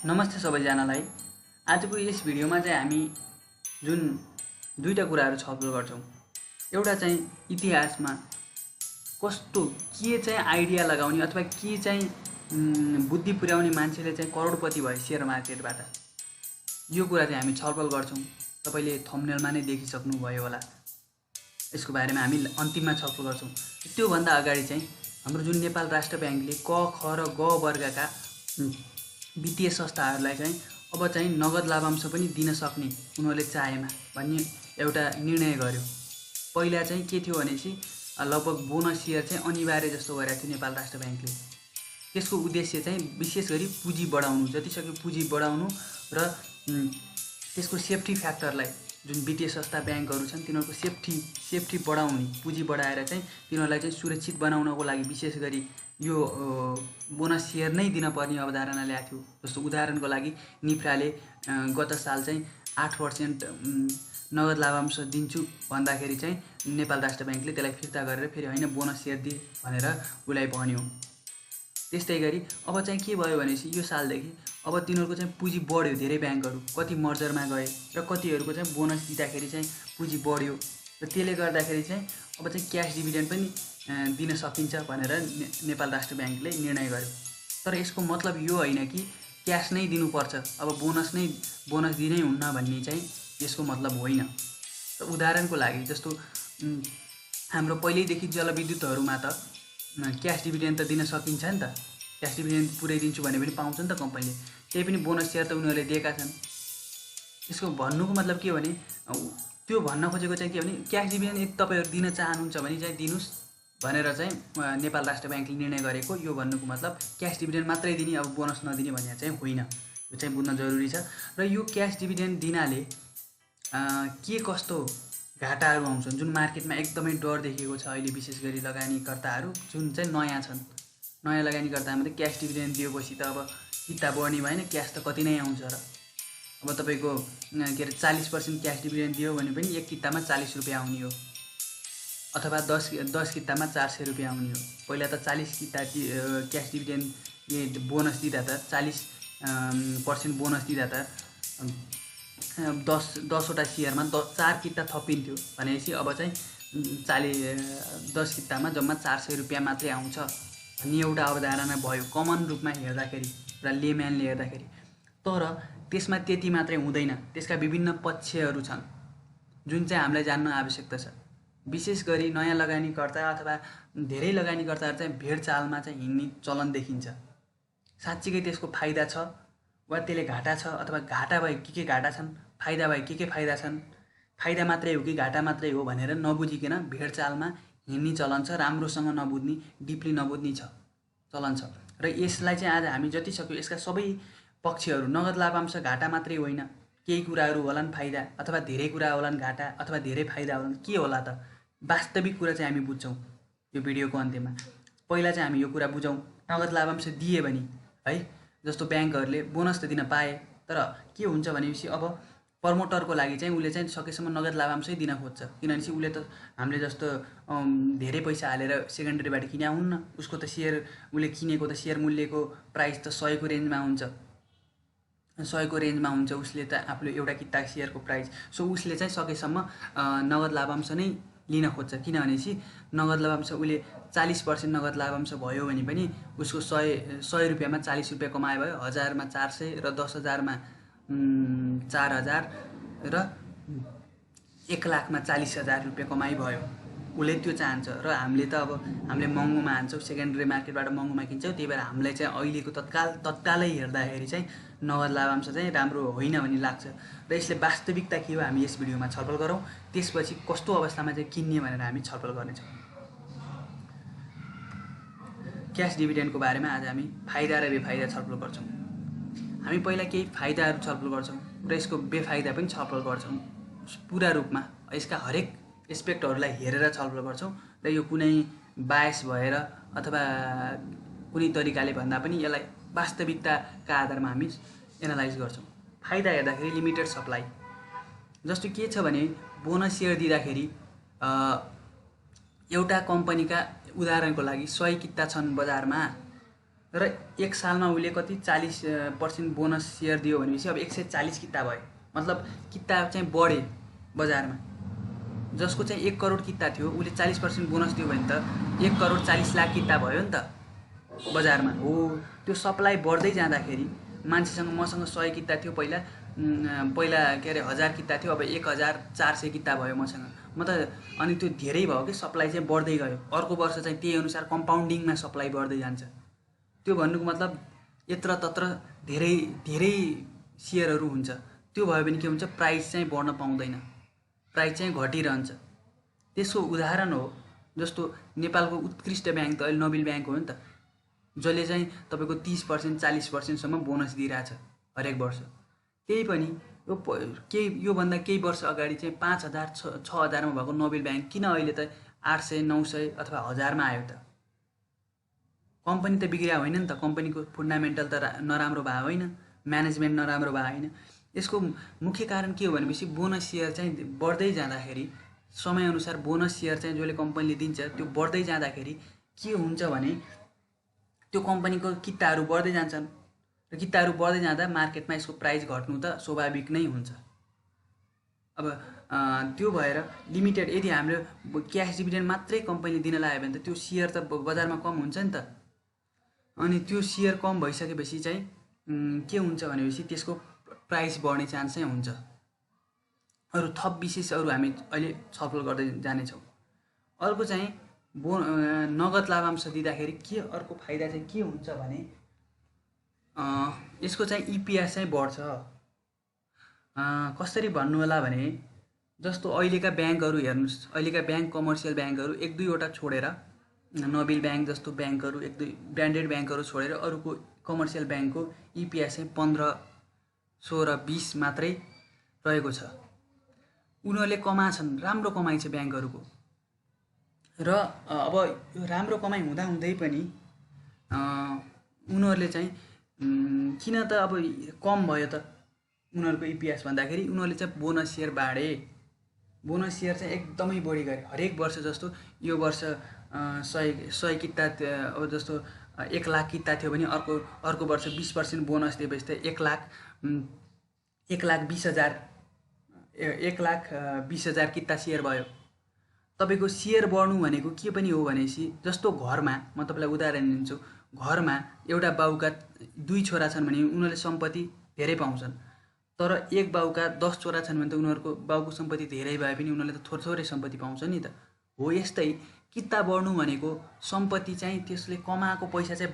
नमस्ते सबैजनालाई। आजको यस भिडियोमा चाहिँ हामी जुन दुईटा कुराहरू छलफल गर्छौँ। एउटा चाहिँ इतिहासमा कस्तो के चाहिँ आइडिया लगाउने अथवा के चाहिँ बुद्धि पुर्याउने मान्छेले चाहिँ करोडपति भयो शेयर मार्केटबाट, यो कुरा चाहिँ हामी छलफल गर्छौँ। तपाईले थम्बनेलमा नै देखिसक्नुभयो होला। यसको बारेमा हामी अन्तिममा छलफल गर्छौँ। त्योभन्दा अगाडि चाहिँ हाम्रो जुन नेपाल राष्ट्र ब्याङ्कले क ख र ग वर्गका वित्तीय संस्थाहरूलाई चाहिँ अब चाहिँ नगद लाभांश पनि दिन सक्ने उनीहरूले चाहेमा भन्ने एउटा निर्णय गर्यो। पहिला चाहिँ के थियो भनेपछि लगभग बोनस सेयर चाहिँ अनिवार्य जस्तो गरेको थियो नेपाल राष्ट्र ब्याङ्कले। त्यसको उद्देश्य चाहिँ विशेष गरी पुँजी बढाउनु, जतिसक्यो पुँजी बढाउनु र त्यसको सेफ्टी फ्याक्टरलाई, जुन वित्तीय संस्था ब्याङ्कहरू छन् तिनीहरूको सेफ्टी बढाउने, पुँजी बढाएर चाहिँ तिनीहरूलाई चाहिँ सुरक्षित बनाउनको लागि विशेष गरी यो बोनस सेयर नै दिन पर्ने अवधारणा ल्याएको थियो। जस्तो उदाहरणको लागि निफ्राले गत साल चाहिँ 8% नगद लाभांश दिन्छु भन्दाखेरि चाहिँ नेपाल राष्ट्र ब्याङ्कले त्यसलाई फिर्ता गरेर फेरि होइन बोनस सेयर दि भनेर उसलाई भन्यो। त्यस्तै गरी अब चाहिँ के भयो भनेपछि यो सालदेखि अब तिनीहरूको चाहिँ पुँजी बढ्यो। धेरै ब्याङ्कहरू कति मर्जरमा गए र कतिहरूको चाहिँ बोनस दिँदाखेरि चाहिँ पुँजी बढ्यो र त्यसले गर्दाखेरि चाहिँ अब चाहिँ क्यास डिभिडेन्ड पनि दिन सकिन्छ भनेर नेपाल राष्ट्र ब्याङ्कले निर्णय गर्यो। तर यसको मतलब यो होइन कि क्यास नै दिनुपर्छ, अब बोनस दिनै हुन्न भन्ने चाहिँ यसको मतलब होइन। र उदाहरणको लागि जस्तो हाम्रो पहिल्यैदेखि जलविद्युतहरूमा त क्यास डिभिडेन्ड त दिन सकिन्छ नि त। क्यास डिभिडेन्ड पुरै दिन्छु भने पनि पाउँछ नि त कम्पनीले। त्यही पनि बोनस सेयर त उनीहरूले दिएका छन्। यसको भन्नुको मतलब के हो भने त्यो भन्न खोजेको चाहिँ के भने क्यास डिभिडेन्ड यदि तपाईँहरू दिन चाहनुहुन्छ भने चाहिँ दिनुहोस् भनेर चाहिँ नेपाल राष्ट्र ब्याङ्कले निर्णय गरेको। यो भन्नुको मतलब क्यास डिभिडेन्ड मात्रै दिने, अब बोनस नदिने भन्ने चाहिँ होइन। यो चाहिँ बुझ्न जरुरी छ। र यो क्यास डिभिडेन्ड दिनाले के कस्तो घाटाहरू आउँछन् जुन मार्केटमा एकदमै डर देखिएको छ अहिले, विशेष गरी लगानीकर्ताहरू जुन चाहिँ नयाँ छन्। नयाँ लगानीकर्तामा त क्यास डिभिडेन्ड दिएपछि त अब किता बढ्ने भएन, क्यास त कति नै आउँछ र। अब तपाईँको के अरे 40% क्यास डिभिडेन्ड दियो भने पनि एक कितामा 40 रुपियाँ आउने हो, अथवा 10 कितामा 400 रुपियाँ आउने हो। पहिला त 40 किता क्यास डिभिडेन्ड बोनस दिँदा त 40% बोनस दिँदा त 10वटा सेयरमा 4 किता थपिन्थ्यो भनेपछि अब चाहिँ 10 कितामा जम्मा 400 रुपियाँ मात्रै आउँछ भन्ने एउटा अवधारणा भयो कमन रूपमा हेर्दाखेरि र लेम्यानले हेर्दाखेरि। तर त्यसमा त्यति मात्रै हुँदैन, त्यसका विभिन्न पक्षहरू छन् जुन चाहिँ हामीलाई जान्न आवश्यकता छ। विशेष गरी नयाँ लगानीकर्ता अथवा धेरै लगानीकर्ताहरू चाहिँ भेड चालमा चाहिँ हिँड्ने चलन देखिन्छ। साँच्चीकै त्यसको फाइदा छ वा त्यसले घाटा छ, अथवा घाटा भए के घाटा छन्, फाइदा भए के फाइदा छन्, फाइदा मात्रै हो कि घाटा मात्रै हो भनेर नबुझिकन भेड चालमा हिँड्ने चलन छ। राम्रोसँग नबुझ्ने, डिपली नबुझ्ने चलन छ। र यसलाई चाहिँ आज हामी जति सक्यो यसका सबै पक्षहरू, नगद लाभांश घाटा मात्रै होइन, केही कुराहरू होलान् फाइदा अथवा धेरै कुरा होलान् घाटा अथवा धेरै फाइदा होलान्, के होला त वास्तविक कुरा चाहिँ हामी बुझ्छौँ यो भिडियोको अन्त्यमा। पहिला चाहिँ हामी यो कुरा बुझौँ, नगद लाभांश दिए भने है, जस्तो ब्याङ्कहरूले बोनस त दिन पाए, तर के हुन्छ भनेपछि अब प्रमोटरको लागि चाहिँ उसले चाहिँ सकेसम्म नगद लाभांशै दिन खोज्छ। किनभने उसले त हामीले जस्तो धेरै पैसा हालेर सेकेन्डरीबाट किने हुन्न, उसको त सेयर उसले किनेको त सेयर मूल्यको प्राइस त 100 को रेन्जमा हुन्छ, 100 को रेन्जमा हुन्छ उसले त आफूले एउटा किता सेयरको प्राइस। सो उसले चाहिँ सकेसम्म नगद लाभांश नै लिन खोज्छ। किनभनेपछि नगद लाभांश उसले 40% नगद लाभांश भयो भने पनि उसको 100 रुपियाँमा 40 रुपियाँ कमाए भयो, 1000मा 400 र 10,000मा 4000 र 1 लाखमा 40,000 रुपियाँ कमाइ भयो। उसले त्यो चाहन्छ र हामीले त अब हामीले महँगोमा हान्छौँ, सेकेन्डरी मार्केटबाट महँगोमा किन्छौँ। त्यही भएर हामीलाई चाहिँ अहिलेको तत्कालै हेर्दाखेरि चाहिँ नगद लाभांश चाहिँ राम्रो होइन भन्ने लाग्छ। र यसले वास्तविकता के हो हामी यस भिडियोमा छलफल गरौँ। त्यसपछि कस्तो अवस्थामा चाहिँ किन्ने भनेर हामी छलफल गर्नेछौँ। क्यास डिभिडेन्डको बारेमा आज हामी फाइदा र बेफाइदा छलफल गर्छौँ। हामी पहिला केही फाइदाहरू छलफल गर्छौँ र यसको बेफाइदा पनि छलफल गर्छौँ पुरा रूपमा। यसका हरेक एस्पेक्टहरूलाई हेरेर छलफल गर्छौँ र यो कुनै बायस भएर अथवा कुनै तरिकाले भन्दा पनि यसलाई वास्तविकताका आधारमा हामी एनालाइज गर्छौँ। फाइदा हेर्दाखेरि लिमिटेड सप्लाई, जस्तो के छ भने बोनस सेयर दिँदाखेरि एउटा कम्पनीका उदाहरणको लागि 100 किता छन् बजारमा, र एक सालमा उसले कति 40% बोनस सेयर दियो भनेपछि अब 140 किता भयो। मतलब किता चाहिँ बढे बजारमा। जसको चाहिँ 1 करोड किता थियो उसले 40% बोनस दियो भने त 1 करोड 40 लाख किता भयो नि त बजारमा। हो, त्यो सप्लाई बढ्दै जाँदाखेरि मान्छेसँग मसँग 100 किता थियो पहिला के अरे 1000 किता थियो, अब 1400 किता भयो मसँग। म त अनि त्यो धेरै भयो कि सप्लाई चाहिँ बढ्दै गयो। अर्को वर्ष चाहिँ त्यही अनुसार कम्पाउन्डिङमा सप्लाई बढ्दै जान्छ। त्यो भन्नुको मतलब यत्र तत्र धेरै धेरै सेयरहरू हुन्छ। त्यो भयो भने के हुन्छ, प्राइस चाहिँ बढ्न पाउँदैन, प्राइस चाहिँ घटिरहन्छ। त्यसको उदाहरण हो जस्तो नेपालको उत्कृष्ट ब्याङ्क त अहिले नोबेल ब्याङ्क हो नि त, जसले चाहिँ तपाईँको 30% 40%सम्म बोनस दिइरहेछ हरेक वर्ष। त्यही पनि योभन्दा केही वर्ष अगाडि चाहिँ 5000 6000मा भएको नोबेल ब्याङ्क किन अहिले त 800 900 अथवा 1000मा आयो त? कम्पनी त बिग्रिया होइन नि त, कम्पनीको फन्डामेन्टल त नराम्रो भए होइन, म्यानेजमेन्ट नराम्रो भए होइन। यसको मुख्य कारण के हो भनेपछि बोनस सेयर चाहिँ बढ्दै जाँदाखेरि, समयअनुसार बोनस सेयर चाहिँ जसले कम्पनीले दिन्छ त्यो बढ्दै जाँदाखेरि के हुन्छ भने त्यो कम्पनीको किताहरू बढ्दै जान्छन् र किताहरू बढ्दै जाँदा मार्केटमा यसको प्राइस घट्नु त स्वाभाविक नै हुन्छ। अब त्यो भएर लिमिटेड यदि हाम्रो क्यास डिभिडेन्ड मात्रै कम्पनीले दिन लाग्यो भने त त्यो सेयर त बजारमा कम हुन्छ नि त। अनि त्यो सेयर कम भइसकेपछि चाहिँ के हुन्छ भनेपछि त्यसको प्राइस बढ्ने चान्स चाहिँ हुन्छ। अरू थप विशेषहरू हामी अहिले छलफल गर्दै जानेछौँ। अर्को चाहिँ नगद लाभांश दिँदाखेरि के अर्को फाइदा चाहिँ के हुन्छ भने यसको चाहिँ इपिएस चाहिँ बढ्छ। कसरी भन्नु होला भने जस्तो अहिलेका ब्याङ्कहरू हेर्नुहोस्, अहिलेका ब्याङ्क कमर्सियल ब्याङ्कहरू 1-2वटा छोडेर, नोबेल ब्याङ्क जस्तो ब्याङ्कहरू 1-2 ब्रान्डेड ब्याङ्कहरू छोडेर अरूको कमर्सियल ब्याङ्कको इपिएस चाहिँ 15, 16, 20 मात्रै रहेको छ। उनीहरूले कमाछन्, राम्रो कमाइ छ ब्याङ्कहरूको। र अब यो राम्रो कमाइ हुँदाहुँदै पनि उनीहरूले चाहिँ किन त अब कम भयो त उनीहरूको इपिएस भन्दाखेरि उनीहरूले चाहिँ बोनस सेयर बाँडे। बोनस सेयर चाहिँ एकदमै बढी गरे हरेक वर्ष। जस्तो यो वर्ष 100 किता, अब जस्तो 1 लाख किता थियो भने अर्को वर्ष 20% बोनस दिएपछि त 1,20,000 किता सेयर भयो। तपाईँको सेयर बढ्नु भनेको के पनि हो भनेपछि जस्तो घरमा, म तपाईँलाई उदाहरण दिन्छु, घरमा एउटा बाउका 2 छोरा छन् भने उनीहरूले सम्पत्ति धेरै पाउँछन्। तर एक बाउका 10 छोरा छन् भने त उनीहरूको बाउको सम्पत्ति धेरै भए पनि उनीहरूले त थोरै सम्पत्ति पाउँछ नि त। हो, यस्तै किता बढ्नु भनेको सम्पत्ति चाहिँ त्यसले कमाएको पैसा चाहिँ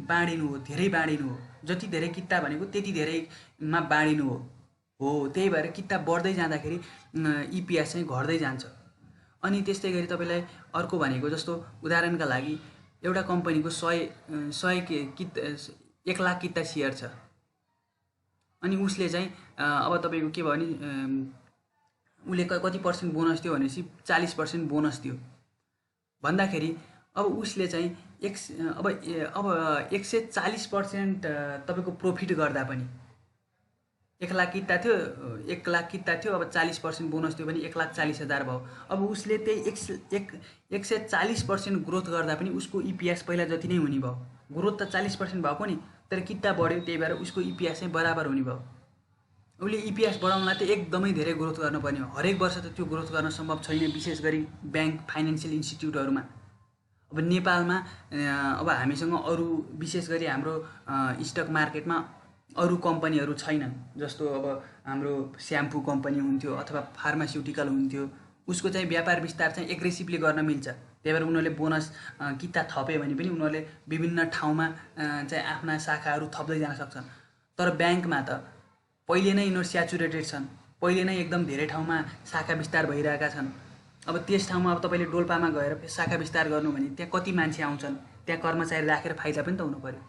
बाँडिनु हो, धेरै बाँडिनु हो। जति धेरै किता भनेको त्यति धेरैमा बाँडिनु हो। त्यही भएर किता बढ्दै जाँदाखेरि इपिएस चाहिँ घट्दै जान्छ। अनि त्यस्तै गरी तपाईँलाई अर्को भनेको जस्तो उदाहरणका लागि एउटा कम्पनीको 1 लाख किता सेयर छ अनि उसले चाहिँ अब तपाईँको के भयो भने उसले कति पर्सेन्ट बोनस दियो भनेपछि 40% बोनस दियो भन्दाखेरि अब उसले चाहिँ 140% तपाईँको प्रोफिट गर्दा पनि 1 लाख किता थियो, 1 लाख किता थियो, अब 40% बोनस दियो भने 1,40,000 भयो। अब उसले त्यही 140% ग्रोथ गर्दा पनि उसको इपिएस पहिला जति नै हुने भयो। ग्रोथ त 40% भएको नि, तर किता बढ्यो, त्यही भएर उसको इपिएस चाहिँ बराबर हुने भयो। उसले इपिएस बढाउनलाई त एकदमै धेरै ग्रोथ गर्नुपर्ने हो। हरेक वर्ष त त्यो ग्रोथ गर्न सम्भव छैन, विशेष गरी ब्याङ्क फाइनेन्सियल इन्स्टिट्युटहरूमा। अब नेपालमा अब हामीसँग अरू विशेष गरी हाम्रो स्टक मार्केटमा अरू कम्पनीहरू छैनन्। जस्तो अब हाम्रो स्याम्पू कम्पनी हुन्थ्यो अथवा फार्मास्युटिकल हुन्थ्यो, उसको चाहिँ व्यापार विस्तार चाहिँ एग्रेसिभली गर्न मिल्छ। त्यही भएर उनीहरूले बोनस किता थप्यो भने पनि उनीहरूले विभिन्न ठाउँमा चाहिँ आफ्ना शाखाहरू थप्दै जान सक्छन्। तर ब्याङ्कमा त पहिले नै यिनीहरू स्याचुरेटेड छन्, पहिले नै एकदम धेरै ठाउँमा शाखा विस्तार भइरहेका छन्। अब त्यस ठाउँमा अब तपाईँले डोल्पामा गएर शाखा विस्तार गर्नु भने त्यहाँ कति मान्छे आउँछन्, त्यहाँ कर्मचारी राखेर फाइदा पनि त हुनु पऱ्यो।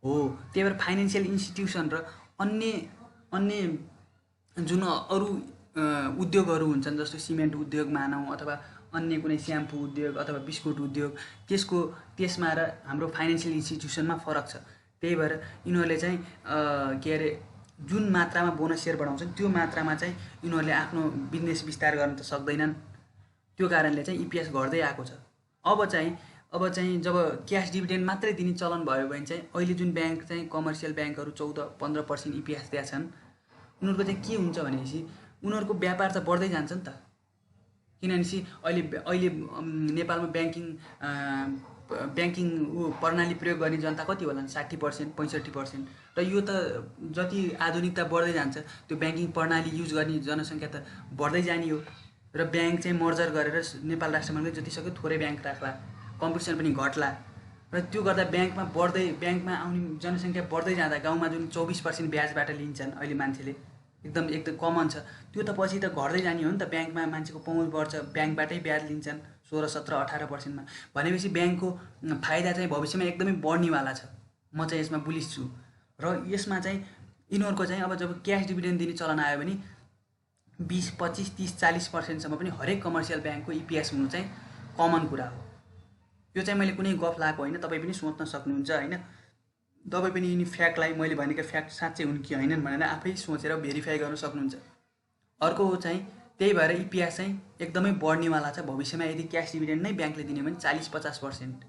त्यही भएर फाइनेन्सियल इन्स्टिट्युसन र अन्य जुन अरू उद्योगहरू हुन्छन्, जस्तो सिमेन्ट उद्योग मानौँ अथवा अन्य कुनै स्याम्पू उद्योग अथवा बिस्कुट उद्योग, त्यसमा र हाम्रो फाइनेन्सियल इन्स्टिट्युसनमा फरक छ। त्यही भएर यिनीहरूले चाहिँ के अरे जुन मात्रामा बोनस सेयर बढाउँछन् त्यो मात्रामा चाहिँ यिनीहरूले आफ्नो बिजनेस विस्तार गर्न त सक्दैनन्। त्यो कारणले चाहिँ इपिएस घट्दै आएको छ। अब चाहिँ अब चाहिँ जब क्यास डिभिडेन्ड मात्रै दिने चलन भयो भने चाहिँ अहिले जुन ब्याङ्क चाहिँ कमर्सियल ब्याङ्कहरू 14-15% इपिएस दिएका छन्, उनीहरूको चाहिँ के हुन्छ भनेपछि उनीहरूको व्यापार त बढ्दै जान्छ नि त। किनभनेपछि अहिले अहिले नेपालमा ब्याङ्किङ प्रणाली प्रयोग गर्ने जनता कति होला? 60%, 65%। र यो त जति आधुनिकता बढ्दै जान्छ त्यो ब्याङ्किङ प्रणाली युज गर्ने जनसङ्ख्या त बढ्दै जाने हो। र ब्याङ्क चाहिँ मर्जर गरेर नेपाल राष्ट्रमै जति सक्यो थोरै ब्याङ्क राख्ला, कम्पिटिसन पनि घट्ला। र त्यो गर्दा ब्याङ्कमा आउने जनसङ्ख्या बढ्दै जाँदा गाउँमा जुन 24% ब्याजबाट लिन्छन् अहिले मान्छेले, एकदम कमन छ, त्यो त पछि त घट्दै जाने हो नि त। ब्याङ्कमा मान्छेको पहुँच बढ्छ, ब्याङ्कबाटै ब्याज लिन्छन् 16, 17, 18%मा। भनेपछि ब्याङ्कको फाइदा चाहिँ भविष्यमा एकदमै बढ्नेवाला छ। म चाहिँ यसमा बुलिस छु। र यसमा चाहिँ यिनीहरूको चाहिँ अब जब क्यास डिभिडेन्ड दिने चलन आयो भने 20, 25, 30, 40%सम्म पनि हरेक कमर्सियल ब्याङ्कको इपिएस हुनु चाहिँ कमन कुरा हो। यो चाहिँ मैले कुनै गफ लाएको होइन, तपाईँ पनि सोच्न सक्नुहुन्छ होइन। तपाईँ पनि यिनी फ्याक्टलाई, मैले भनेको फ्याक्ट साँच्चै हुन् कि होइनन् भनेर आफै सोचेर भेरिफाई गर्न सक्नुहुन्छ। अर्को चाहिँ त्यही भएर इपिएस चाहिँ एकदमै बढ्नेवाला छ भविष्यमा यदि क्यास डिभिडेन्ड नै ब्याङ्कले दिने भने 40-50%।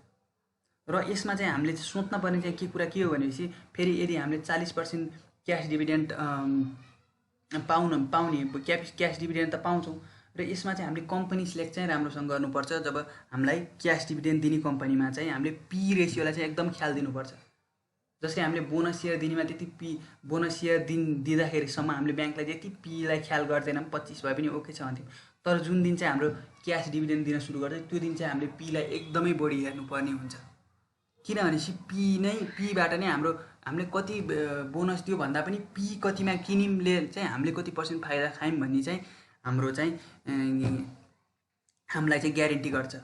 र यसमा चाहिँ हामीले सोच्न पर्ने चाहिँ के कुरा के हो भनेपछि फेरि यदि हामीले 40% क्यास डिभिडेन्ड पाउने क्यास डिभिडेन्ड त पाउँछौँ, र यसमा चाहिँ हामीले कम्पनी सिलेक्ट चाहिँ राम्रोसँग गर्नुपर्छ। जब हामीलाई क्यास डिभिडेन्ड दिने कम्पनीमा चाहिँ हामीले पी रेसियोलाई चाहिँ एकदम ख्याल दिनुपर्छ। जस्तै हामीले बोनस सेयर दिनेमा त्यति बोनस सेयर दिँदाखेरिसम्म हामीले ब्याङ्कलाई त्यति पीलाई ख्याल गर्दैनौँ, 25 भए पनि ओके छ भन्थ्यौँ। तर जुन दिन चाहिँ हाम्रो क्यास डिभिडेन्ड दिन सुरु गर्छ त्यो दिन चाहिँ हामीले पीलाई एकदमै बढी हेर्नुपर्ने हुन्छ। किनभनेपछि पीबाट नै हामीले कति बोनस दियो भन्दा पनि पी कतिमा किनिमले चाहिँ हामीले कति % फाइदा खायौँ भन्ने चाहिँ हाम्रो चाहिँ हामीलाई चाहिँ ग्यारेन्टी गर्छ है।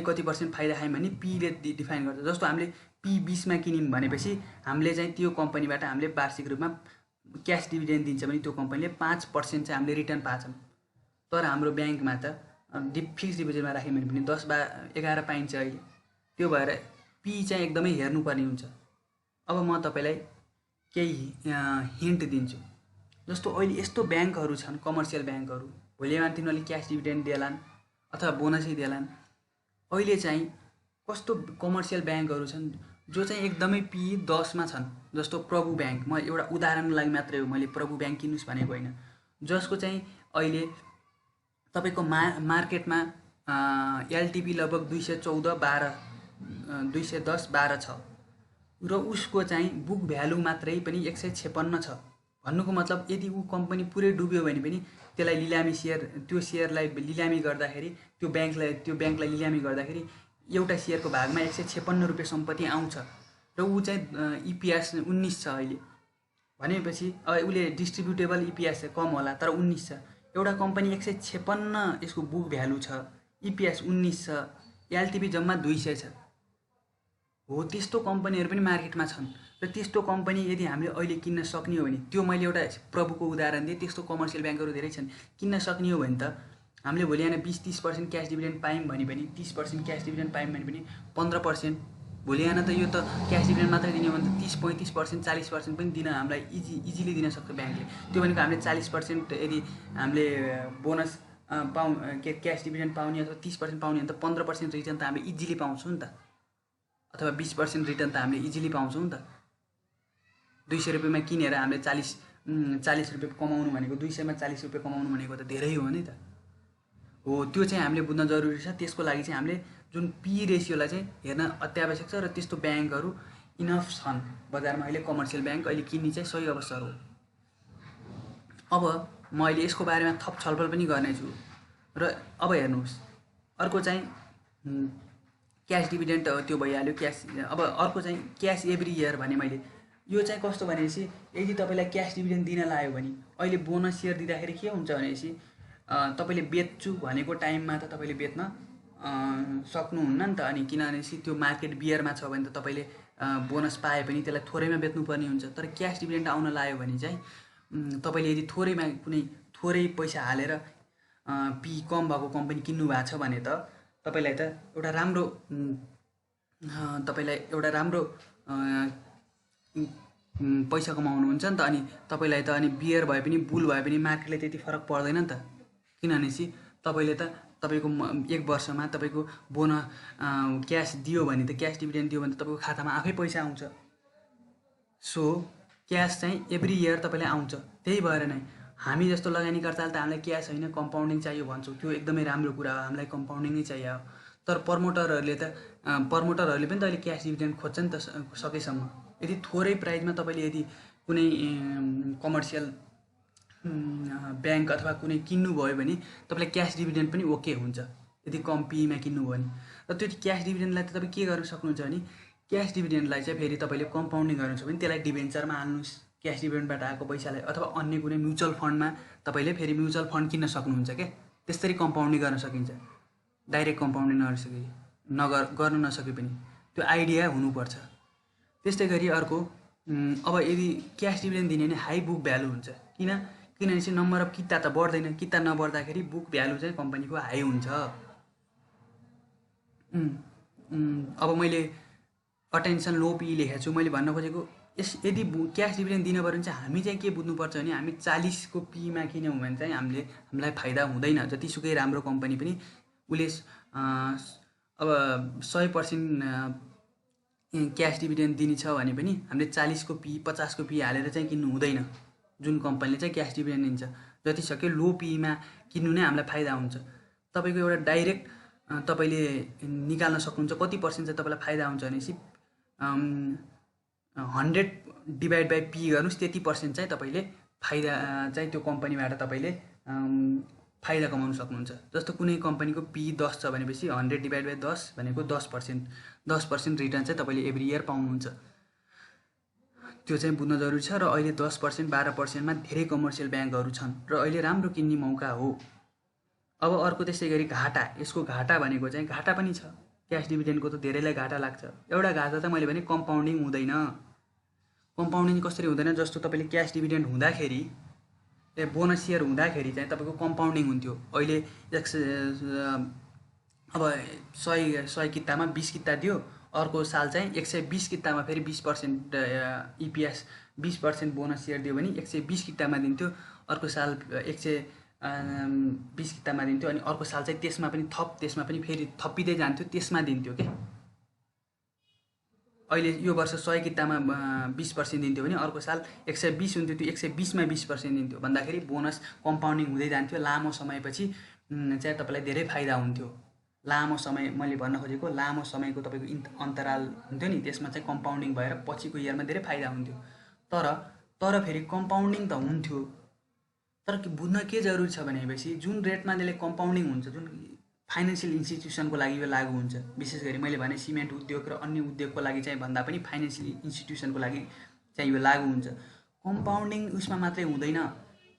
कति % फाइदा खायौँ भने पीले डिफाइन गर्छ। जस्तो हामीले पी 20मा किन्यौँ भनेपछि हामीले चाहिँ त्यो कम्पनीबाट हामीले वार्षिक रूपमा क्यास डिभिडेन्ड दिन्छ भने त्यो कम्पनीले 5% चाहिँ हामीले रिटर्न पाछौँ। तर हाम्रो ब्याङ्कमा त फिक्स डिपोजिटमा राख्यौँ भने पनि 10-11 पाइन्छ अहिले। त्यो भएर पी चाहिँ एकदमै हेर्नुपर्ने हुन्छ। अब म तपाईँलाई केही हिन्ट दिन्छु। जस्तो अहिले यस्तो ब्याङ्कहरू छन्, कमर्सियल ब्याङ्कहरू, भोलि बिहान तिनीहरूले क्यास डिभिडेन्ड देलान् अथवा बोनसै देलान्। अहिले चाहिँ कस्तो कमर्सियल ब्याङ्कहरू छन् जो चाहिँ एकदमै पी 10मा छन्। जस्तो प्रभु ब्याङ्क, म एउटा उदाहरणको लागि मात्रै हो, मैले प्रभु ब्याङ्क किन्नुस् भनेको होइन, जसको चाहिँ अहिले तपाईँको मार्केटमा एलटिपी लगभग 210-12 छ र उसको चाहिँ बुक भ्यालु मात्रै पनि 156 छ। भन्नुको मतलब यदि ऊ कम्पनी पुरै डुब्यो भने पनि त्यसलाई लिलामी त्यो सेयरलाई लिलामी गर्दाखेरि त्यो ब्याङ्कलाई लिलामी गर्दाखेरि एउटा सेयरको भागमा 156 रुपियाँ सम्पत्ति आउँछ र ऊ चाहिँ इपिएस 19 छ अहिले। भनेपछि अब उसले डिस्ट्रिब्युटेबल इपिएस कम होला तर 19 छ। एउटा कम्पनी 156 यसको बुक भ्यालु छ, इपिएस 19 छ, एलटिपी जम्मा 200 छ। हो त्यस्तो कम्पनीहरू पनि मार्केटमा छन् र त्यस्तो कम्पनी यदि हामीले अहिले किन्न सक्ने हो भने, त्यो मैले एउटा प्रभुको उदाहरण दिएँ, त्यस्तो कमर्सियल ब्याङ्कहरू धेरै छन्, किन्न सक्ने हो भने त हामीले भोलि बिहान 20-30% क्यास डिभिडेन्ड पायौँ भने पनि 30% क्यास डिभिडेन्ड पायौँ भने पनि 15%, भोलि बिहान त यो त क्यास डिभिडेन्ड मात्रै दिने हो भने त 30-35%, 40% पनि दिन हामीलाई इजिली दिन सक्छ ब्याङ्कले। त्यो भनेको हामीले 40% यदि हामीले बोनस क्यास डिभिडेन्ड पाउने अथवा 30% पाउने भने त 15% रिटर्न त हामीले इजिली पाउँछौँ नि त, अथवा 20% रिटर्न त हामीले इजिली पाउँछौँ नि त। 200 रुपियाँमा किनेर हामीले 40 रुपियाँ कमाउनु भनेको, 200मा 40 रुपियाँ कमाउनु भनेको त धेरै हो नि त। हो त्यो चाहिँ हामीले बुझ्न जरुरी छ। त्यसको लागि चाहिँ हामीले जुन पी रेसियोलाई चाहिँ हेर्न अत्यावश्यक छ र त्यस्तो ब्याङ्कहरू इनफ छन् बजारमा अहिले। कमर्सियल ब्याङ्क अहिले किन्ने चाहिँ सही अवसर हो। अब म अहिले यसको बारेमा थप छलफल पनि गर्नेछु। र अब हेर्नुहोस्, अर्को चाहिँ क्यास डिभिडेन्ड त्यो भइहाल्यो। अब अर्को चाहिँ क्यास एभ्री इयर भने मैले, यो चाहिँ कस्तो भनेपछि यदि तपाईँलाई क्यास डिभिडेन्ड दिन लाग्यो भने अहिले बोनस सेयर दिँदाखेरि के हुन्छ भनेपछि तपाईँले बेच्छु भनेको टाइममा त तपाईँले बेच्न सक्नुहुन्न नि त। अनि किनभनेपछि त्यो मार्केट बियरमा छ भने त तपाईँले बोनस पाए पनि त्यसलाई थोरैमा बेच्नुपर्ने हुन्छ। तर क्यास डिभिडेन्ड आउन लाग्यो भने चाहिँ तपाईँले यदि थोरैमा कुनै थोरै पैसा हालेर पी कम भएको कम्पनी किन्नु भएको छ भने त तपाईँलाई त एउटा राम्रो पैसा कमाउनुहुन्छ नि त। अनि तपाईँलाई त अनि बियर भए पनि बुल भए पनि मार्केटले त्यति फरक पर्दैन नि त। किनभनेपछि तपाईँले त तपाईँको 1 वर्षमा तपाईँको बोनस क्यास दियो भने त क्यास डिभिडेन्ड दियो भने त तपाईँको खातामा आफै पैसा आउँछ। सो क्यास चाहिँ एभ्री इयर तपाईँलाई आउँछ। त्यही भएर नै हामी जस्तो लगानीकर्ताले त हामीलाई क्यास होइन कम्पाउन्डिङ चाहियो भन्छौँ, त्यो एकदमै राम्रो कुरा हो, हामीलाई कम्पाउन्डिङ नै चाहियो। तर प्रमोटरहरूले पनि त अहिले क्यास डिभिडेन्ड खोज्छ नि त सकेसम्म। यदि थोरै प्राइजमा तपाईँले यदि कुनै कमर्सियल ब्याङ्क अथवा कुनै किन्नुभयो भने तपाईँलाई क्यास डिभिडेन्ड पनि ओके हुन्छ, यदि कम पीमा किन्नुभयो भने। र त्यो क्यास डिभिडेन्डलाई त तपाईँ के गर्न सक्नुहुन्छ भने क्यास डिभिडेन्डलाई चाहिँ फेरि तपाईँले कम्पाउन्डिङ गर्नु छ भने त्यसलाई डिभेन्चरमा हाल्नुहोस्, क्यास डिभिडेन्डबाट आएको पैसालाई, अथवा अन्य कुनै म्युचुअल फन्डमा तपाईँले फेरि म्युचुअल फन्ड किन्न सक्नुहुन्छ क्या। त्यसरी कम्पाउन्डिङ गर्न सकिन्छ। डाइरेक्ट कम्पाउन्डिङ गर्नु नसके पनि त्यो आइडिया हुनुपर्छ। त्यस्तै गरी अर्को, अब यदि क्यास डिभिडेन्ड दिने भने हाई बुक भ्यालु हुन्छ। किनभने चाहिँ नम्बर अफ किता त बढ्दैन, किता नबढ्दाखेरि बुक भ्यालु चाहिँ कम्पनीको हाई हुन्छ। अब मैले अटेन्सन लो पी लेखेको छु। मैले भन्न खोजेको यदि क्यास डिभिडेन्ड दिनु पऱ्यो भने चाहिँ हामी चाहिँ के बुझ्नुपर्छ भने हामी 40 को पीमा किन्यौँ भने चाहिँ हामीलाई फाइदा हुँदैन। जतिसुकै राम्रो कम्पनी पनि उसले अब 100% क्यास डिभिडेन्ड दिने छ भने पनि हामीले 40 को पी 50 को पी हालेर चाहिँ किन्नु हुँदैन। जुन कम्पनीले चाहिँ क्यास डिभिडेन्ड दिन्छ जतिसक्यो लो पीमा किन्नु नै हामीलाई फाइदा हुन्छ। तपाईँको एउटा डाइरेक्ट तपाईँले निकाल्न सक्नुहुन्छ कति पर्सेन्ट चाहिँ तपाईँलाई फाइदा हुन्छ भनेपछि 100/P गर्नुहोस्, त्यति पर्सेन्ट चाहिँ तपाईँले फाइदा चाहिँ त्यो कम्पनीबाट तपाईँले फाइदा कमाउन सक्नुहुन्छ। जस्तो कुनै कम्पनीको पी 10 छ भनेपछि 100/10 भनेको 10% रिटर्न चाहिँ तपाईँले एभ्री इयर पाउनुहुन्छ। त्यो चाहिँ बुझ्न जरुरी छ। र अहिले 10% 12%मा धेरै कमर्सियल ब्याङ्कहरू छन् र अहिले राम्रो किन्ने मौका हो। अब अर्को त्यस्तै गरी घाटा, यसको घाटा भनेको चाहिँ घाटा पनि छ। क्यास डिभिडेन्डको त धेरैलाई घाटा लाग्छ। एउटा घाटा त मैले भने कम्पाउन्डिङ हुँदैन। कम्पाउन्डिङ कसरी हुँदैन, जस्तो तपाईँले क्यास डिभिडेन्ड हुँदाखेरि बोनस इयर हुँदाखेरि चाहिँ तपाईँको कम्पाउन्डिङ हुन्थ्यो। अहिले अब 100 कितामा 20 किता दियो, अर्को साल चाहिँ 120 कितामा फेरि 20% EPS 20% बोनस इयर दियो भने 120 कितामा दिन्थ्यो, अर्को साल 120 कितामा दिन्थ्यो, अनि अर्को साल चाहिँ त्यसमा पनि फेरि थपिँदै जान्थ्यो, त्यसमा दिन्थ्यो के। अहिले यो वर्ष 100 कितामा 20% दिन्थ्यो भने अर्को साल 120 हुन्थ्यो, त्यो 120मा 20% दिन्थ्यो भन्दाखेरि बोनस कम्पाउन्डिङ हुँदै जान्थ्यो। लामो समयपछि चाहिँ तपाईँलाई धेरै फाइदा हुन्थ्यो। लामो समय, मैले भन्न खोजेको लामो समयको तपाईँको अन्तराल हुन्थ्यो नि, त्यसमा चाहिँ कम्पाउन्डिङ भएर पछिको इयरमा धेरै फाइदा हुन्थ्यो। तर फेरि कम्पाउन्डिङ त हुन्थ्यो, तर बुझ्न के जरुरी छ भनेपछि जुन रेटमा त्यसले कम्पाउन्डिङ हुन्छ, जुन फाइनेन्सियल इन्स्टिट्युसनको लागि यो लागु हुन्छ। विशेष गरी मैले भने सिमेन्ट उद्योग र अन्य उद्योगको लागि चाहिँ भन्दा पनि फाइनेन्सियल इन्स्टिट्युसनको लागि चाहिँ यो लागु हुन्छ। कम्पाउन्डिङ उसमा मात्रै हुँदैन,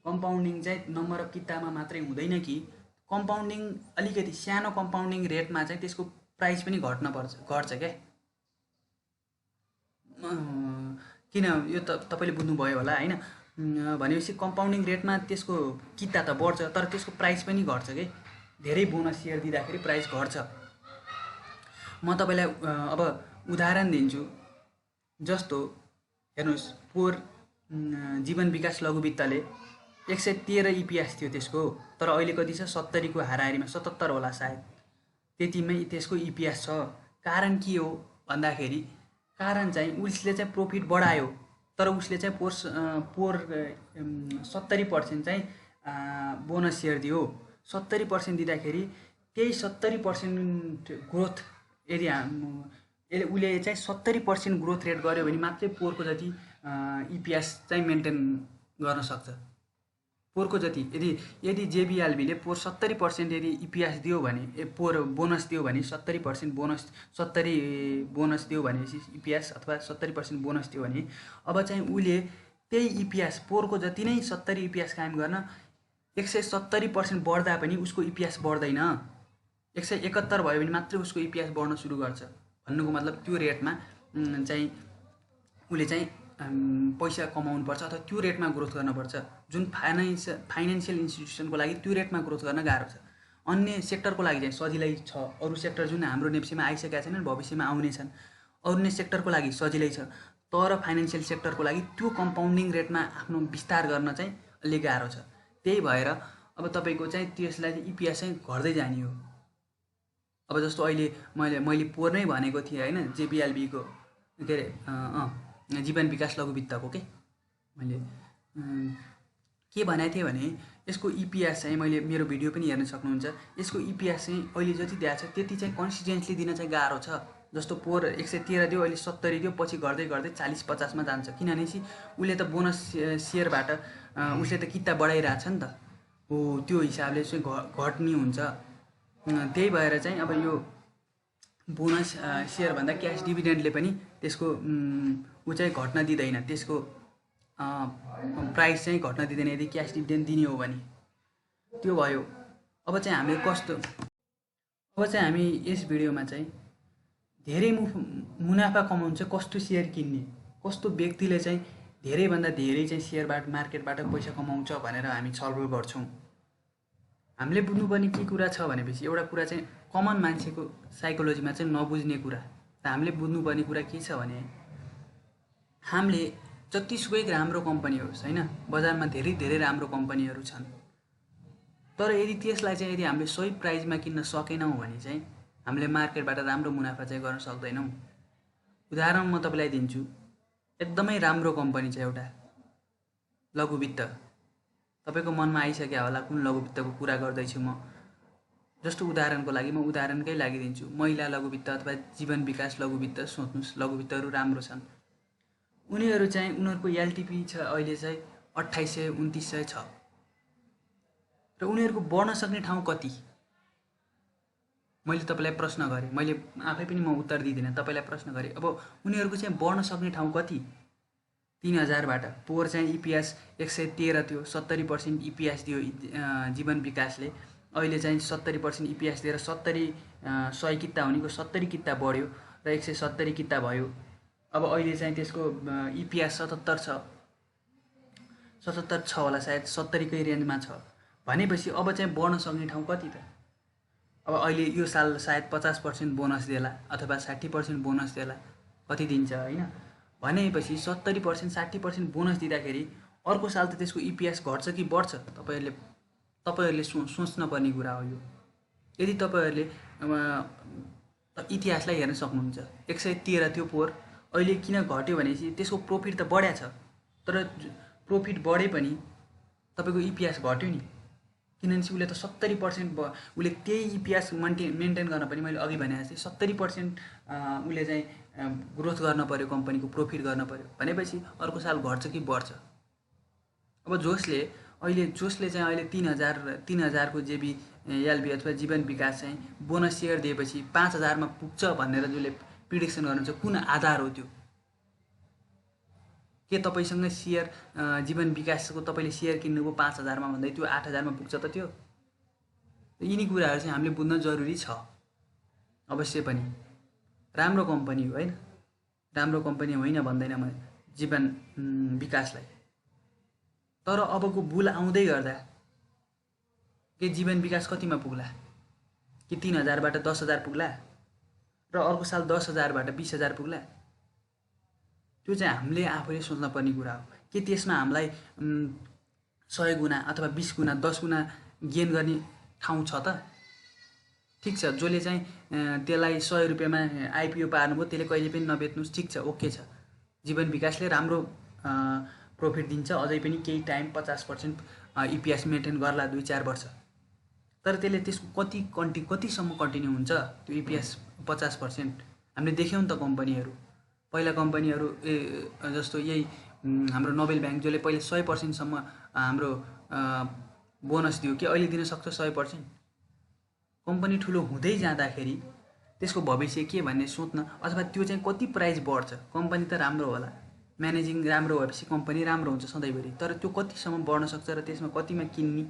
कम्पाउन्डिङ चाहिँ नम्बर अफ कितामा मात्रै हुँदैन कि कम्पाउन्डिङ अलिकति सानो कम्पाउन्डिङ रेटमा चाहिँ त्यसको प्राइस पनि घट्छ क्या। किन यो त तपाईँले बुझ्नुभयो होला होइन। भनेपछि कम्पाउन्डिङ रेटमा त्यसको किता त बढ्छ तर त्यसको प्राइस पनि घट्छ के। धेरै बोनस इयर दिँदाखेरि प्राइस घट्छ। म तपाईँलाई अब उदाहरण दिन्छु। जस्तो हेर्नुहोस्, पोहोर जीवन विकास लघु वित्तले 113 EPS थियो त्यसको, तर अहिले कति छ 70 को हाराहारीमा 77 होला सायद, त्यतिमै त्यसको EPS छ। कारण के हो भन्दाखेरि कारण चाहिँ उसले चाहिँ प्रफिट बढायो, तर उसले चाहिँ पोहोर 70% चाहिँ बोनस सेयर दियो। 70% दिँदाखेरि त्यही 70% ग्रोथ यदि उसले चाहिँ 70% ग्रोथ रेट गर्यो भने मात्रै पोहोरको जति EPS चाहिँ मेन्टेन गर्न सक्छ। पोहोरको जति यदि JBLB ले पोहोर 70% यदि EPS दियो भने, पोहोर बोनस दियो भने 70% बोनस दियो भनेपछि EPS अथवा 70% बोनस दियो भने अब चाहिँ उसले त्यही EPS पोहोरको जति नै 70 EPS कायम गर्न 170% बढ्दा पनि उसको EPS बढ्दैन। 171 भयो भने मात्रै उसको EPS बढ्न सुरु गर्छ। भन्नुको मतलब त्यो रेटमा चाहिँ उसले चाहिँ पैसा कमाउनु पर्छ अथवा त्यो रेटमा ग्रोथ गर्नुपर्छ। जुन फाइनेन्सियल इन्स्टिट्युसनको लागि त्यो रेटमा ग्रोथ गर्न गाह्रो छ। अन्य सेक्टरको लागि चाहिँ सजिलै छ। अरू सेक्टर जुन हाम्रो नेप्सीमा आइसकेका छैनन्, भविष्यमा आउने छन्, अरू नै सेक्टरको लागि सजिलै छ। तर फाइनेन्सियल सेक्टरको लागि त्यो कम्पाउन्डिङ रेटमा आफ्नो विस्तार गर्न चाहिँ अलि गाह्रो छ। त्यही भएर अब तपाईँको चाहिँ त्यसलाई चाहिँ इपिएस चाहिँ घट्दै जाने हो। अब जस्तो अहिले मैले पोहोर नै भनेको थिएँ होइन, जेपिएलबीको के अरे जीवन विकास लघु वित्तको के मैले के भनेको थिएँ भने यसको इपिएस चाहिँ मैले मेरो भिडियो पनि हेर्न सक्नुहुन्छ। यसको इपिएस चाहिँ अहिले जति दिएको छ त्यति चाहिँ कन्सिस्टेन्टली दिन चाहिँ गाह्रो छ। जस्तो पोहोर 113 दियो, अहिले 70 दियो, पछि गर्दै गर्दै 40-50मा जान्छ। किनभने उसले त बोनस सेयरबाट उसले त किता बढाइरहेको छ नि त, हो त्यो हिसाबले चाहिँ घट्ने हुन्छ। त्यही भएर चाहिँ अब यो बोनस सेयरभन्दा क्यास डिभिडेन्डले पनि त्यसको ऊ चाहिँ घट्न दिँदैन, त्यसको प्राइस चाहिँ घट्न दिँदैन यदि क्यास डिभिडेन्ड दिने हो भने। त्यो भयो। अब चाहिँ हामी यस भिडियोमा चाहिँ धेरै मुनाफा कमाउनु चाहिँ कस्तो सेयर किन्ने, कस्तो व्यक्तिले चाहिँ धेरैभन्दा धेरै चाहिँ सेयरबाट मार्केटबाट पैसा कमाउँछ भनेर हामी छलफल गर्छौँ। हामीले बुझ्नुपर्ने के कुरा छ भनेपछि एउटा कुरा चाहिँ कमन मान्छेको साइकोलोजीमा चाहिँ नबुझ्ने कुरा। हामीले बुझ्नुपर्ने कुरा के छ भने हामीले जतिसुकै राम्रो कम्पनी होस् होइन, बजारमा धेरै धेरै राम्रो कम्पनीहरू छन्, तर यदि त्यसलाई चाहिँ यदि हामीले सही प्राइसमा किन्न सकेनौँ भने चाहिँ हामीले मार्केटबाट राम्रो मुनाफा चाहिँ गर्न सक्दैनौँ। उदाहरण म तपाईँलाई दिन्छु, एकदमै राम्रो कम्पनी छ एउटा लघुवित्त। तपाईँको मनमा आइसक्यो होला कुन लघुवित्तको कुरा गर्दैछु म। जस्तो उदाहरणको लागि म उदाहरणकै लागि दिन्छु, महिला लघुवित्त अथवा जीवन विकास लघुवित्त सोच्नुहोस्, लघुवित्तहरू राम्रो छन्। उनीहरूको एलटिपी छ अहिले चाहिँ 2800-2900 छ र उनीहरूको बढ्न सक्ने ठाउँ कति? मैले तपाईँलाई प्रश्न गरेँ, मैले आफै पनि म उत्तर दिँदिनँ, तपाईँलाई प्रश्न गरेँ। अब उनीहरूको चाहिँ बढ्न सक्ने ठाउँ कति? 3000बाट। पोहोर चाहिँ इपिएस 113 थियो, 70% इपिएस दियो जीवन विकासले। अहिले चाहिँ 70% इपिएस दिएर 100 किता हुनेको 70 किता बढ्यो र 170 किता भयो। अब अहिले चाहिँ त्यसको इपिएस 77 छ होला सायद, 70कै रेन्जमा छ भनेपछि अब चाहिँ बढ्न सक्ने ठाउँ कति त? अब अहिले यो साल सायद 50% बोनस देला अथवा 60% बोनस देला, कति दिन्छ होइन भनेपछि 70% 60% बोनस दिँदाखेरि अर्को साल त त्यसको इपिएस घट्छ कि बढ्छ? तपाईँहरूले सोच्न पर्ने कुरा हो यो। यदि तपाईँहरूले इतिहासलाई हेर्न सक्नुहुन्छ, 113 थियो पोहोर, अहिले किन घट्यो भनेपछि त्यसको प्रोफिट त बढ्या छ, तर प्रोफिट बढे पनि तपाईँको इपिएस घट्यो नि। किनभने उसले त 70% उसले त्यही इपिएस मेन्टेन गर्न पनि मैले अघि भने जस्तै 70% उसले चाहिँ ग्रोथ गर्न पऱ्यो, कम्पनीको प्रोफिट गर्न पऱ्यो भनेपछि अर्को साल घट्छ कि बढ्छ? अब जसले चाहिँ अहिले 3000को जेबिएलबी अथवा जीवन विकास चाहिँ बोनस सेयर दिएपछि 5000मा पुग्छ भनेर जसले प्रिडिक्सन गर्नुहुन्छ, कुन आधार हो त्यो? के तपाईँसँग सेयर जीवन विकासको तपाईँले सेयर किन्नुभयो 5000मा भन्दै त्यो 8000मा पुग्छ त त्यो? यिनी कुराहरू चाहिँ हामीले बुझ्न जरुरी छ। अवश्य पनि राम्रो कम्पनी हो होइन, राम्रो कम्पनी होइन भन्दैन म जीवन विकासलाई, तर अबको बुल आउँदै गर्दा के जीवन विकास कतिमा पुग्ला? कि 3000बाट 10000 पुग्ला र अर्को साल 10000बाट 20000 पुग्ला? त्यो चाहिँ हामीले आफैले सोच्न पर्ने कुरा हो। के त्यसमा हामीलाई 100 गुणा अथवा 20 गुणा 10 गुणा गेन गर्ने ठाउँ छ त? ठिक छ, जसले चाहिँ त्यसलाई 100 रुपियाँमा आइपिओ पार्नुभयो त्यसले कहिले पनि नबेच्नुहोस्, ठिक छ, ओके छ। जीवन विकासले राम्रो प्रॉफिट दिन्छ, अझै पनि केही टाइम 50% इपिएस मेन्टेन गर्ला 2-4 वर्ष। तर त्यसले त्यसको कतिसम्म कन्टिन्यू हुन्छ त्यो इपिएस 50%? हामीले देख्यौँ नि त कम्पनीहरू, पहिला कम्पनीहरू जस्तो यही हाम्रो नोबेल ब्याङ्क जसले पहिले 100% सम्म हाम्रो बोनस दियो, कि अहिले दिन सक्छ 100%? कम्पनी ठुलो हुँदै जाँदाखेरि त्यसको भविष्य के भन्ने सोच्न, अथवा त्यो चाहिँ कति प्राइस बढ्छ? कम्पनी त राम्रो होला, म्यानेजिङ राम्रो भएपछि कम्पनी राम्रो हुन्छ सधैँभरि, तर त्यो कतिसम्म बढ्न सक्छ र त्यसमा कतिमा किन्ने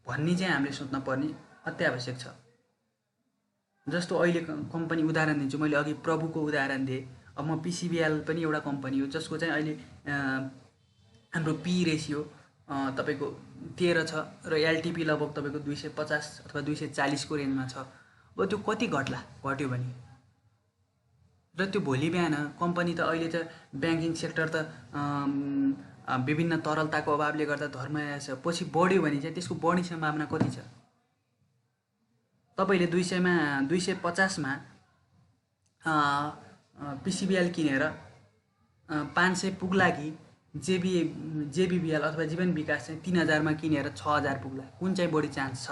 भन्ने चाहिँ हामीले सोच्न पर्ने अत्यावश्यक छ। जस्तो अहिले कम्पनी उदाहरण दिन्छु, मैले अघि प्रभुको उदाहरण दिएँ, अब म पिसिबिएल पनि एउटा कम्पनी हो जसको चाहिँ अहिले हाम्रो पी रेसियो तपाईँको 13 छ र एलटिपी लगभग तपाईँको 250 अथवा 240 को रेन्जमा छ। अब त्यो कति घट्यो भने? र त्यो भोलि बिहान कम्पनी त अहिले त ब्याङ्किङ सेक्टर त विभिन्न तरलताको अभावले गर्दा धर्मयास पछि बढ्यो भने चाहिँ त्यसको बढ्ने सम्भावना कति छ? तपाईले 250 मा पिसिबिएल किनेर 500 पुग्ला कि जेबिबिएल अथवा जीवन विकास चाहिँ 3000 मा किनेर 6000 पुग्ला, कुन चाहिँ बढी चान्स छ?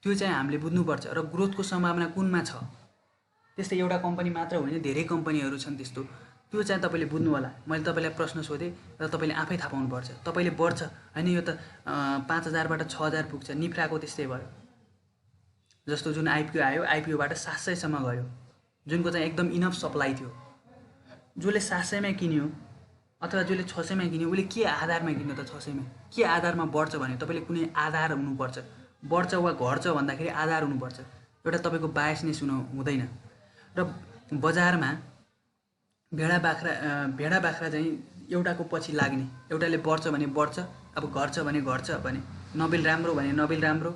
त्यो चाहिँ हामीले बुझ्नुपर्छ। र ग्रोथको सम्भावना कुनमा छ? त्यस्तै एउटा कम्पनी मात्र होइन, धेरै कम्पनीहरू छन् त्यस्तो, त्यो चाहिँ तपाईले बुझ्नु होला। मैले तपाईलाई प्रश्न सोधेँ र तपाईले आफै थाहा पाउनुपर्छ। तपाईले बढ्छ हैन यो त 5000 बाट 6000 पुग्छ, निफ्राको त्यस्तै भयो। जस्तो जुन आइपिओ आयो, आइपिओबाट 700 सम्म गयो, जुनको चाहिँ एकदम इनफ सप्लाई थियो। जसले 700 मा किन्यो अथवा जसले 600 मा किन्यो उसले के आधारमा किन्यो त? 600 मा के आधारमा बढ्छ भने तपाईले कुनै आधार हुनुपर्छ। बढ्छ वा घट्छ भन्दाखेरि आधार हुनुपर्छ, एउटा तपाईको बायसनेस हुँदैन। र बजारमा भेडा बाख्रा चाहिँ एउटाको पछि लाग्ने, एउटाले बढ्छ भने बढ्छ, अब घट्छ भने घट्छ भने, नोबेल राम्रो भने नोबेल राम्रो,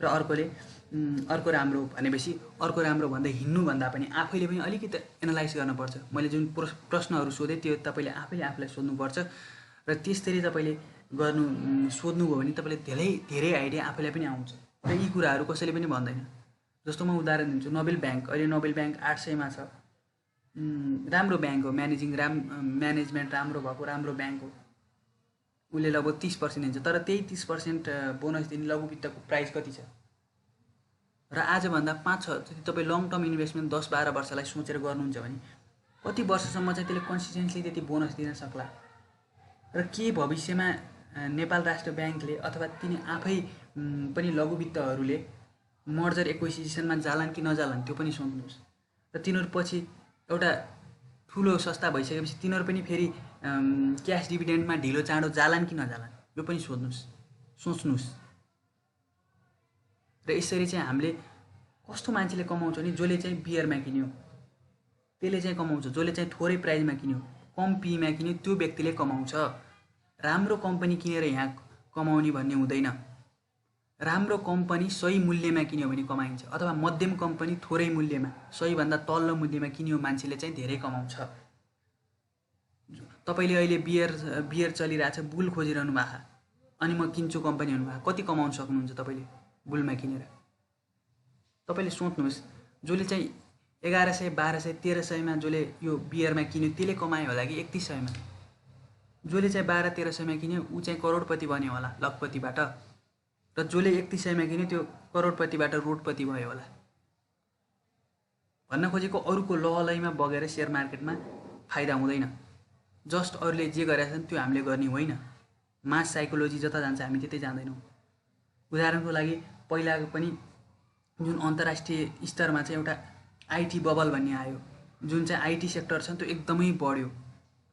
र अर्कोले अर्को राम्रो भनेपछि अर्को राम्रो भन्दै हिँड्नु भन्दा पनि आफैले पनि अलिकति एनालाइज गर्नुपर्छ। मैले जुन प्रश्नहरू सोधेँ त्यो तपाईले आफैले आफूलाई सोध्नुपर्छ र त्यसरी तपाईले सोध्नुभयो भने तपाईले धेरै आइडिया आफैलाई पनि आउँछ। र यी कुराहरू कसैले पनि भन्दैन। जस्तो म उदाहरण दिन्छु, नोबेल ब्याङ्क, अहिले नोबेल ब्याङ्क 800 मा छ, राम्रो ब्याङ्क हो, म्यानेजमेन्ट राम्रो भएको राम्रो ब्याङ्क हो, उसले लगभग 30% दिन्छ। तर त्यही 30% बोनस दिने लघु वित्तको प्राइस कति छ? र आजभन्दा 5-6 जति तपाईँ लङ टर्म इन्भेस्टमेन्ट 10-12 वर्षलाई सोचेर गर्नुहुन्छ भने कति वर्षसम्म चाहिँ त्यसले कन्सिस्टेन्टली त्यति बोनस दिन सक्ला? र के भविष्यमा नेपाल राष्ट्र ब्याङ्कले अथवा तिनी आफै पनि लघु वित्तहरूले मर्जर एक्विजिसनमा जालान् कि नजालान् त्यो पनि सोच्नुहोस्। र तिनीहरू पछि एउटा ठुलो संस्था भइसकेपछि तिनीहरू पनि फेरि क्यास डिभिडेन्डमा ढिलो चाँडो जालान् कि नजालान् यो पनि सोच्नुहोस्। र यसरी चाहिँ हामीले कस्तो मान्छेले कमाउँछ नि, जसले चाहिँ बियरमा किन्यो त्यसले चाहिँ कमाउँछ, जसले चाहिँ थोरै प्राइसमा किन्यो, कम पीमा किन्यो त्यो व्यक्तिले कमाउँछ। राम्रो कम्पनी किनेर यहाँ कमाउने भन्ने हुँदैन। राम्रो कम्पनी सही मूल्यमा किन्यो भने कमाइन्छ, अथवा मध्यम कम्पनी थोरै मूल्यमा, सही भन्दा तल्लो मूल्यमा किन्यो मान्छेले चाहिँ धेरै कमाउँछ। तपाईले अहिले बियर चलिरहेछ, बुल खोजिरहनु भएको अनि म किन्छु कम्पनी भन्नुभएको, कति कमाउन सक्नुहुन्छ तपाईले बुलमा किनेर? तपाईले सोच्नुहोस्। जसले चाहिँ 1100, 1200, 1300 मा जसले यो बियरमा किन्यो त्यसले कमायो होला कि 3100 मा? जसले चाहिँ 12-1300 मा किन्यो ऊ चाहिँ करोडपति बन्यो होला लखपतिबाट, र जसले 3100 मा किन्यो त्यो करोडपतिबाट रोडपति भयो होला। भन्न खोजेको अरूको लहलैमा बगेर शेयर मार्केटमा फाइदा हुँदैन। जस्ट अरूले जे गरेका छन् त्यो हामीले गर्ने होइन। मास साइकोलोजी जता जान्छ हामी त्यतै जाँदैनौँ। उदाहरणको लागि पहिलाको पनि जुन अन्तर्राष्ट्रिय स्तरमा चाहिँ एउटा आइटी बबल भन्ने आयो, जुन चाहिँ आइटी सेक्टर छ त्यो एकदमै बढ्यो,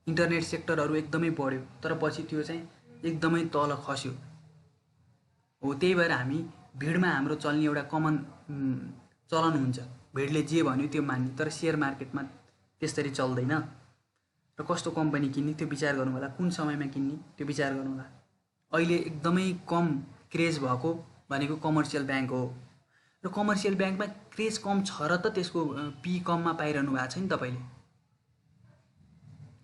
इन्टरनेट सेक्टरहरू एकदमै बढ्यो, तर पछि त्यो चाहिँ एकदमै तल खस्यो। हो त्यही भएर हामी भिडमा हाम्रो चल्ने एउटा कमन चलन हुन्छ, भिडले जे भन्यो त्यो मान्ने। तर शेयर मार्केटमा त्यसरी चल्दैन। र कस्तो कम्पनी किन्ने त्यो विचार गर्नु होला, कुन समयमा किन्ने त्यो विचार गर्नु होला। अहिले एकदमै कम क्रेज भएको भनेको कमर्सियल ब्याङ्क हो, र कमर्सियल ब्याङ्कमा क्रेज कम छ र त त्यसको पी कममा पाइरहनु भएको छ नि तपाईले।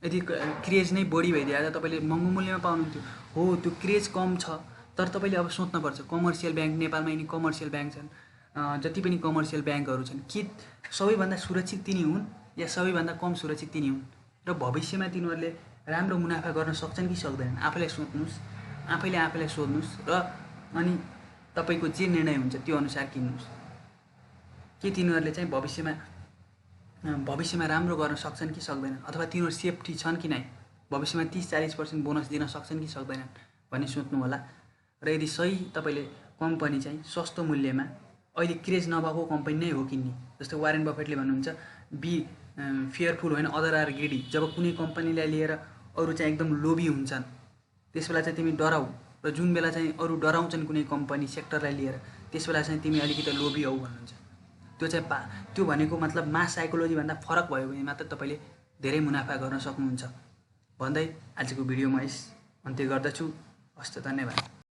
यदि क्रेज नै बढी भइदिए त तपाईले महँगो मूल्यमा पाउनुहुन्थ्यो। हो त्यो क्रेज कम छ, तर तपाईले अब सोच्नुपर्छ कमर्सियल ब्याङ्क, नेपालमा यिनी कमर्सियल ब्याङ्क छन्, जति पनि कमर्सियल ब्याङ्कहरू छन्, के सबैभन्दा सुरक्षित तिनी हुन् या सबैभन्दा कम सुरक्षित तिनी हुन्? र भविष्यमा तिनीहरूले राम्रो मुनाफा गर्न सक्छन् कि सक्दैनन्? आफैलाई सोध्नुहोस्, आफैले सोध्नुहोस्, र अनि तपाईको जे निर्णय हुन्छ त्यो अनुसार किन्नुहोस्। के तिनीहरूले चाहिँ भविष्यमा राम्रो गर्न सक्छन् कि सक्दैनन्, अथवा तिनीहरू सेफ्टी छन् कि नै, भविष्यमा 30-40% बोनस दिन सक्छन् कि सक्दैनन् भन्ने सोच्नु होला। र यदि सही तपाईले कम्पनी चाहिँ सस्तो मूल्यमा अहिले क्रेज नभएको कम्पनी नै हो किन्ने। जस्तो वारेन बफेटले भन्नुहुन्छ बी फेयरफुल होइन अदर आर ग्रिडी। जब कुनै कम्पनीलाई लिएर अरू चाहिँ एकदम लोभी हुन्छन् त्यसबेला चाहिँ तिमी डराऊ, र जुन बेला चाहिँ अरू डराउँछन् कुनै कम्पनी सेक्टरलाई लिएर त्यसबेला चाहिँ तिमी अलिकति लोभी हौ भन्नुहुन्छ। त्यो चाहिँ त्यो भनेको मतलब मास साइकोलोजी भन्दा फरक भयो भने मात्र तपाईले धेरै मुनाफा गर्न सक्नुहुन्छ भन्दै आजको भिडियो म यस अन्त्य गर्दछु। हस्त, धन्यवाद।